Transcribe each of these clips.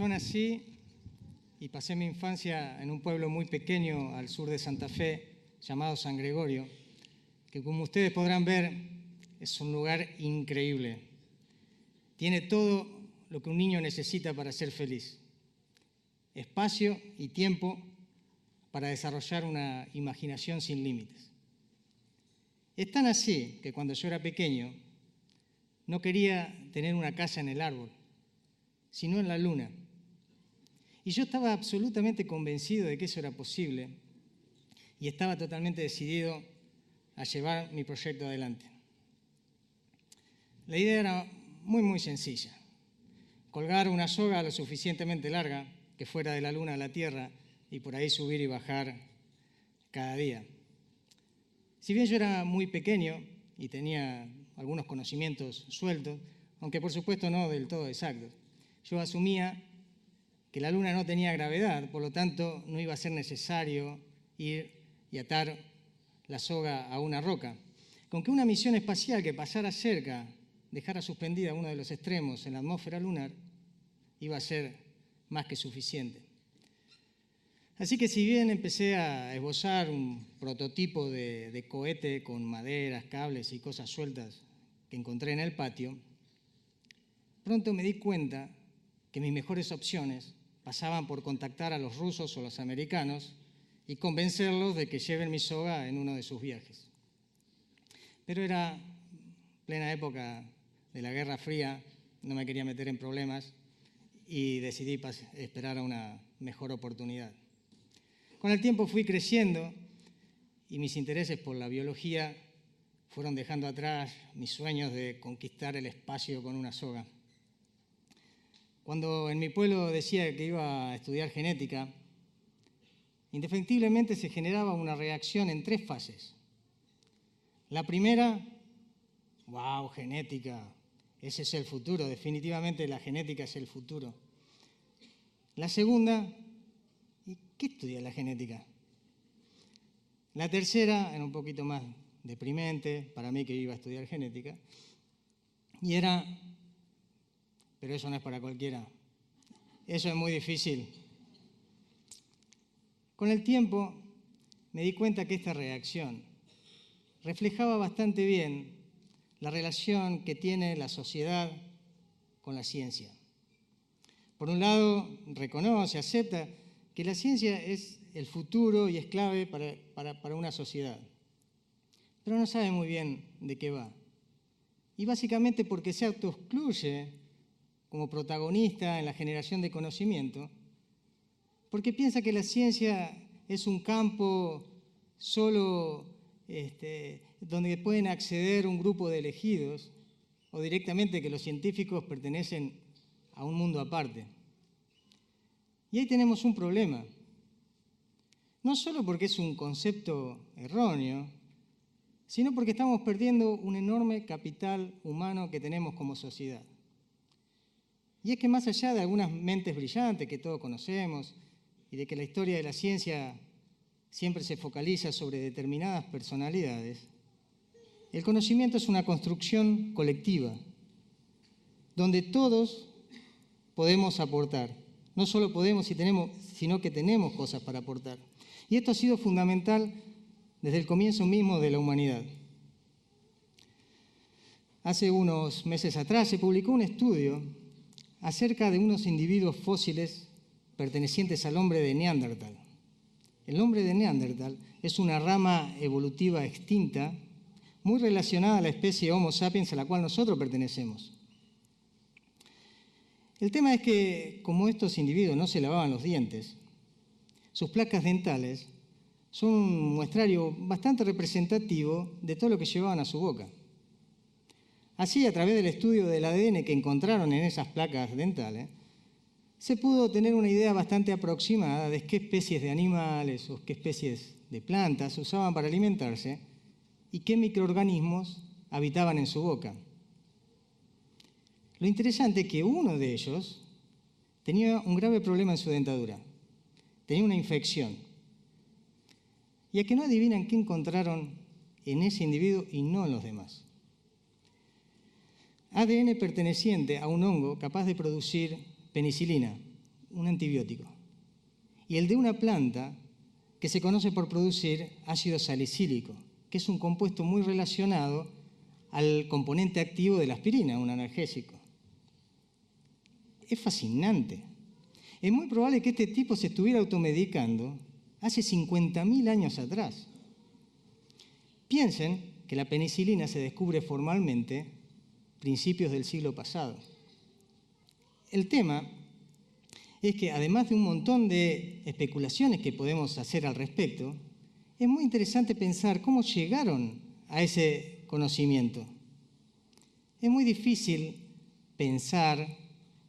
Yo nací y pasé mi infancia en un pueblo muy pequeño al sur de Santa Fe, llamado San Gregorio, que como ustedes podrán ver es un lugar increíble. Tiene todo lo que un niño necesita para ser feliz: espacio y tiempo para desarrollar una imaginación sin límites. Es tan así que cuando yo era pequeño no quería tener una casa en el árbol, sino en la luna. Y yo estaba absolutamente convencido de que eso era posible y estaba totalmente decidido a llevar mi proyecto adelante. La idea era muy sencilla: colgar una soga lo suficientemente larga que fuera de la luna a la Tierra y por ahí subir y bajar cada día. Si bien yo era muy pequeño y tenía algunos conocimientos sueltos, aunque por supuesto no del todo exactos, yo asumía que la luna no tenía gravedad, por lo tanto no iba a ser necesario ir y atar la soga a una roca. Con que una misión espacial que pasara cerca dejara suspendida uno de los extremos en la atmósfera lunar iba a ser más que suficiente. Así que si bien empecé a esbozar un prototipo de cohete con maderas, cables y cosas sueltas que encontré en el patio, pronto me di cuenta que mis mejores opciones pasaban por contactar a los rusos o los americanos y convencerlos de que lleven mi soga en uno de sus viajes. Pero era plena época de la Guerra Fría, no me quería meter en problemas y decidí esperar a una mejor oportunidad. Con el tiempo fui creciendo y mis intereses por la biología fueron dejando atrás mis sueños de conquistar el espacio con una soga. Cuando en mi pueblo decía que iba a estudiar genética, indefectiblemente se generaba una reacción en 3 fases. La primera: ¡wow, genética! Ese es el futuro, definitivamente la genética es el futuro. La segunda: ¿y qué estudia la genética? La tercera era un poquito más deprimente para mí, que iba a estudiar genética, y era: pero eso no es para cualquiera, eso es muy difícil. Con el tiempo me di cuenta que esta reacción reflejaba bastante bien la relación que tiene la sociedad con la ciencia. Por un lado, reconoce, acepta que la ciencia es el futuro y es clave para una sociedad, pero no sabe muy bien de qué va. Y básicamente porque se autoexcluye como protagonista en la generación de conocimiento, porque piensa que la ciencia es un campo solo donde pueden acceder un grupo de elegidos, o directamente que los científicos pertenecen a un mundo aparte. Y ahí tenemos un problema, no solo porque es un concepto erróneo, sino porque estamos perdiendo un enorme capital humano que tenemos como sociedad. Y es que más allá de algunas mentes brillantes que todos conocemos y de que la historia de la ciencia siempre se focaliza sobre determinadas personalidades, el conocimiento es una construcción colectiva, donde todos podemos aportar. No solo podemos y tenemos, sino que tenemos cosas para aportar. Y esto ha sido fundamental desde el comienzo mismo de la humanidad. Hace unos meses atrás se publicó un estudio acerca de unos individuos fósiles pertenecientes al hombre de Neandertal. El hombre de Neandertal es una rama evolutiva extinta muy relacionada a la especie Homo sapiens a la cual nosotros pertenecemos. El tema es que, como estos individuos no se lavaban los dientes, sus placas dentales son un muestrario bastante representativo de todo lo que llevaban a su boca. Así, a través del estudio del ADN que encontraron en esas placas dentales, se pudo tener una idea bastante aproximada de qué especies de animales o qué especies de plantas usaban para alimentarse y qué microorganismos habitaban en su boca. Lo interesante es que uno de ellos tenía un grave problema en su dentadura, tenía una infección. Y a que no adivinan qué encontraron en ese individuo y no en los demás. ADN perteneciente a un hongo capaz de producir penicilina, un antibiótico, y el de una planta que se conoce por producir ácido salicílico, que es un compuesto muy relacionado al componente activo de la aspirina, un analgésico. Es fascinante. Es muy probable que este tipo se estuviera automedicando hace 50.000 años atrás. Piensen que la penicilina se descubre formalmente a principios del siglo pasado. El tema es que, además de un montón de especulaciones que podemos hacer al respecto, es muy interesante pensar cómo llegaron a ese conocimiento. Es muy difícil pensar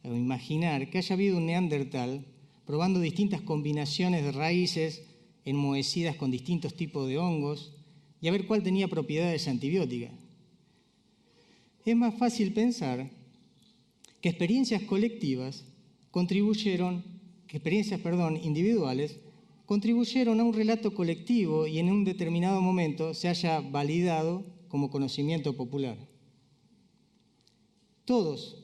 o imaginar que haya habido un neandertal probando distintas combinaciones de raíces enmohecidas con distintos tipos de hongos y a ver cuál tenía propiedades antibióticas. Es más fácil pensar que experiencias individuales contribuyeron a un relato colectivo y en un determinado momento se haya validado como conocimiento popular. Todos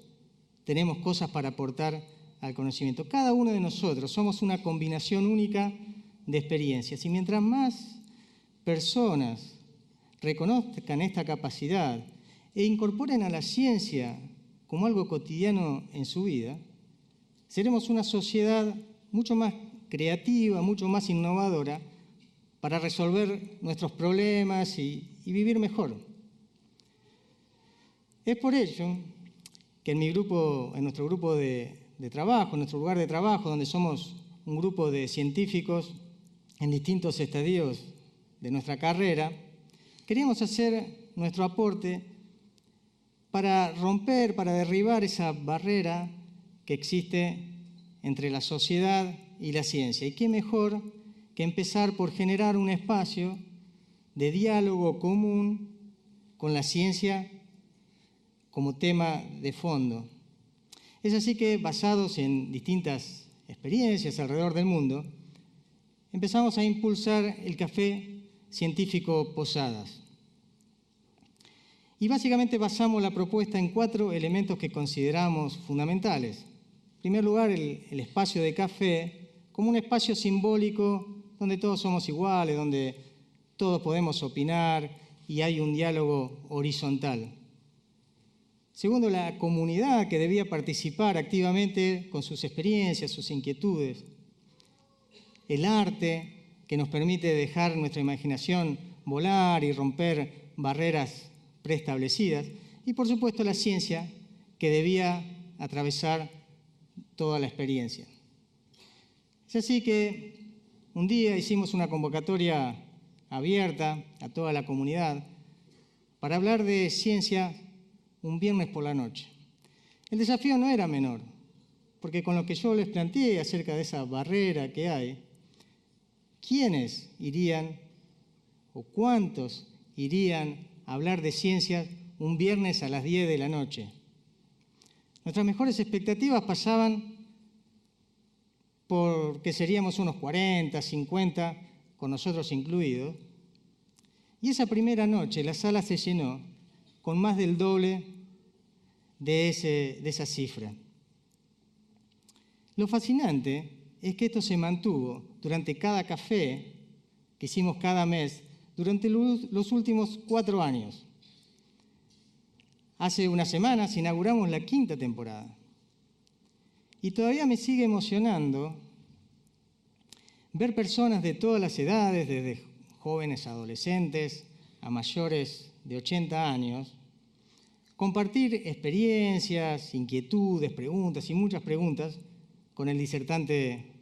tenemos cosas para aportar al conocimiento. Cada uno de nosotros somos una combinación única de experiencias. Y mientras más personas reconozcan esta capacidad e incorporen a la ciencia como algo cotidiano en su vida, seremos una sociedad mucho más creativa, mucho más innovadora para resolver nuestros problemas y vivir mejor. Es por ello que en nuestro grupo de trabajo, en nuestro lugar de trabajo, donde somos un grupo de científicos en distintos estadios de nuestra carrera, queríamos hacer nuestro aporte para romper, para derribar esa barrera que existe entre la sociedad y la ciencia. Y qué mejor que empezar por generar un espacio de diálogo común con la ciencia como tema de fondo. Es así que, basados en distintas experiencias alrededor del mundo, empezamos a impulsar el Café Científico Posadas. Y básicamente basamos la propuesta en 4 elementos que consideramos fundamentales. En primer lugar, el espacio de café como un espacio simbólico donde todos somos iguales, donde todos podemos opinar y hay un diálogo horizontal. Segundo, la comunidad que debía participar activamente con sus experiencias, sus inquietudes. El arte que nos permite dejar nuestra imaginación volar y romper barreras preestablecidas. Y por supuesto la ciencia que debía atravesar toda la experiencia. Es así que un día hicimos una convocatoria abierta a toda la comunidad para hablar de ciencia un viernes por la noche. El desafío no era menor, porque con lo que yo les planteé acerca de esa barrera que hay, ¿quiénes irían o cuántos irían a hablar de ciencia un viernes a las 10 de la noche? Nuestras mejores expectativas pasaban porque seríamos unos 40, 50, con nosotros incluidos. Y esa primera noche la sala se llenó con más del doble de esa cifra. Lo fascinante es que esto se mantuvo durante cada café que hicimos cada mes durante los últimos 4 años. Hace unas semanas inauguramos la 5ª temporada. Y todavía me sigue emocionando ver personas de todas las edades, desde jóvenes adolescentes a mayores de 80 años, compartir experiencias, inquietudes, preguntas y muchas preguntas con el disertante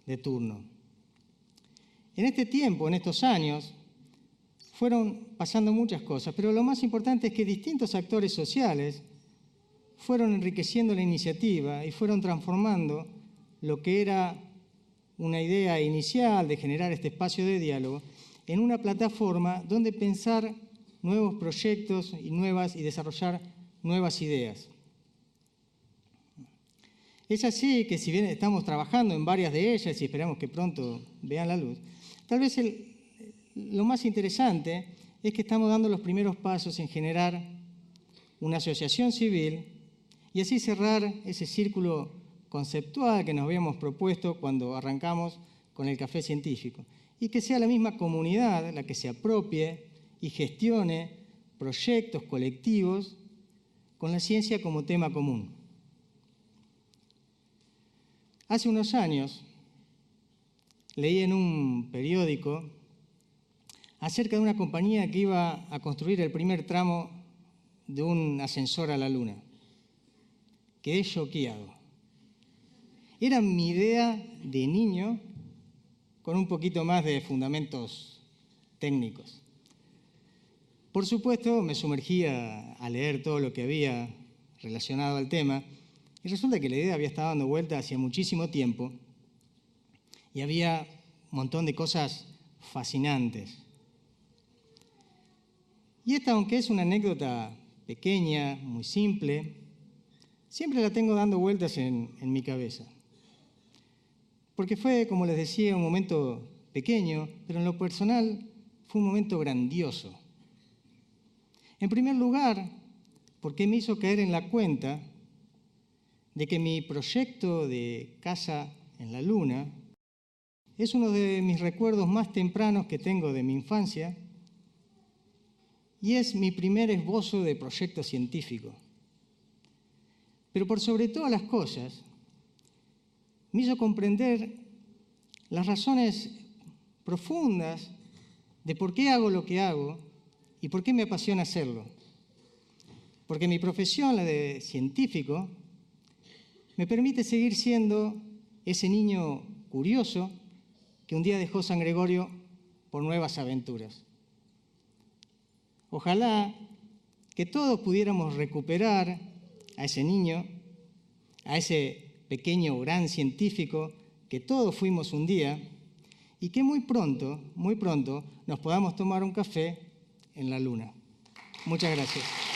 de turno. En este tiempo, en estos años, fueron pasando muchas cosas, pero lo más importante es que distintos actores sociales fueron enriqueciendo la iniciativa y fueron transformando lo que era una idea inicial de generar este espacio de diálogo en una plataforma donde pensar nuevos proyectos y desarrollar nuevas ideas. Es así que, si bien estamos trabajando en varias de ellas y esperamos que pronto vean la luz, tal vez lo más interesante es que estamos dando los primeros pasos en generar una asociación civil y así cerrar ese círculo conceptual que nos habíamos propuesto cuando arrancamos con el café científico, y que sea la misma comunidad la que se apropie y gestione proyectos colectivos con la ciencia como tema común. Hace unos años leí en un periódico acerca de una compañía que iba a construir el primer tramo de un ascensor a la Luna. Quedé choqueado. Era mi idea de niño con un poquito más de fundamentos técnicos. Por supuesto, me sumergí a leer todo lo que había relacionado al tema y resulta que la idea había estado dando vuelta hacía muchísimo tiempo y había un montón de cosas fascinantes. Y esta, aunque es una anécdota pequeña, muy simple, siempre la tengo dando vueltas en mi cabeza. Porque fue, como les decía, un momento pequeño, pero en lo personal fue un momento grandioso. En primer lugar, porque me hizo caer en la cuenta de que mi proyecto de casa en la Luna es uno de mis recuerdos más tempranos que tengo de mi infancia y es mi primer esbozo de proyecto científico. Pero por sobre todas las cosas, me hizo comprender las razones profundas de por qué hago lo que hago y por qué me apasiona hacerlo. Porque mi profesión, la de científico, me permite seguir siendo ese niño curioso que un día dejó San Gregorio por nuevas aventuras. Ojalá que todos pudiéramos recuperar a ese niño, a ese pequeño gran científico que todos fuimos un día y que muy pronto nos podamos tomar un café en la Luna. Muchas gracias.